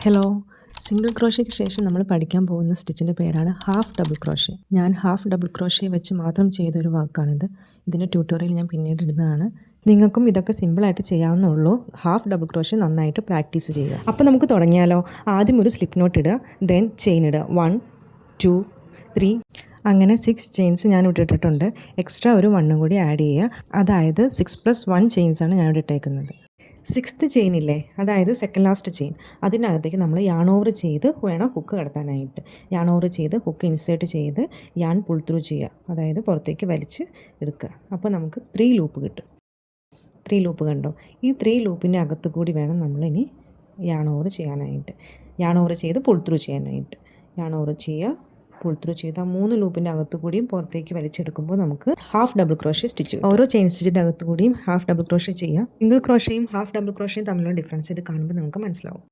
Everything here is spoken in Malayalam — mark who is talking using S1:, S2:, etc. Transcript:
S1: ഹലോ, സിംഗിൾ ക്രോഷ്യയ്ക്ക് ശേഷം നമ്മൾ പഠിക്കാൻ പോകുന്ന സ്റ്റിച്ചിൻ്റെ പേരാണ് ഹാഫ് ഡബിൾ ക്രോഷ്യ. ഞാൻ ഹാഫ് ഡബിൾ ക്രോഷ്യ വെച്ച് മാത്രം ചെയ്തൊരു വാക്കാണിത്. ഇതിൻ്റെ ട്യൂട്ടോറിയൽ ഞാൻ പിന്നീട് ഇടുന്നതാണ്. നിങ്ങൾക്കും ഇതൊക്കെ സിമ്പിളായിട്ട് ചെയ്യാവുന്നുള്ളൂ. ഹാഫ് ഡബിൾ ക്രോഷ്യ നന്നായിട്ട് പ്രാക്ടീസ് ചെയ്യുക. അപ്പോൾ നമുക്ക് തുടങ്ങിയാലോ. ആദ്യം ഒരു സ്ലിപ്പ് നോട്ട് ഇടുക, ദെൻ ചെയിൻ ഇടുക. 1 2 3 അങ്ങനെ 6 ചെയിൻസ് ഞാൻ ഇട്ടിട്ടുണ്ട്. എക്സ്ട്രാ ഒരു 1 കൂടി ആഡ് ചെയ്യുക. അതായത് 6+1 ചെയിൻസാണ് ഞാൻ ഇവിടെ ഇട്ടേക്കുന്നത്. 6th ചെയിൻ ഇല്ലേ, അതായത് സെക്കൻഡ് ലാസ്റ്റ് ചെയിൻ, അതിനകത്തേക്ക് നമ്മൾ യാൺ ഓവർ ചെയ്ത് വേണം ഹുക്ക് കടത്താനായിട്ട്. യാൺ ഓവർ ചെയ്ത് ഹുക്ക് ഇൻസേർട്ട് ചെയ്ത് യാൺ പുൾ ത്രൂ ചെയ്യുക, അതായത് പുറത്തേക്ക് വലിച്ച് എടുക്കുക. അപ്പോൾ നമുക്ക് 3 ലൂപ്പ് കിട്ടും. 3 ലൂപ്പ് കണ്ടോ? ഈ 3 ലൂപ്പിൻ്റെ അകത്ത് കൂടി വേണം നമ്മളിനി യാൺ ഓവർ ചെയ്യാനായിട്ട്. യാൺ ഓവർ ചെയ്ത് പുൾ ത്രൂ ചെയ്യാനായിട്ട്. യാൺ ഓവർ ചെയ്യുക, പുൾ ത്രൂ ചെയ്ത് ആ 3 ലൂപ്പിൻ്റെ അകത്ത് കൂടിയും പുറത്തേക്ക് വലിച്ചെടുക്കുമ്പോൾ നമുക്ക് ഹാഫ് ഡബിൾ ക്രോഷ്യ സ്റ്റിച്ച്. ഓരോ ചെയിൻ സ്റ്റിച്ചിൻ്റെ അകത്ത് കൂടിയും ഹാഫ് ഡബിൾ ക്രോഷ്യ ചെയ്യുക. സിംഗിൾ ക്രോഷ്യയും ഹാഫ് ഡബിൾ ക്രോഷ്യയും തമ്മിലുള്ള ഡിഫറൻസ് ഇത് കാണുമ്പോൾ നമുക്ക് മനസ്സിലാവും.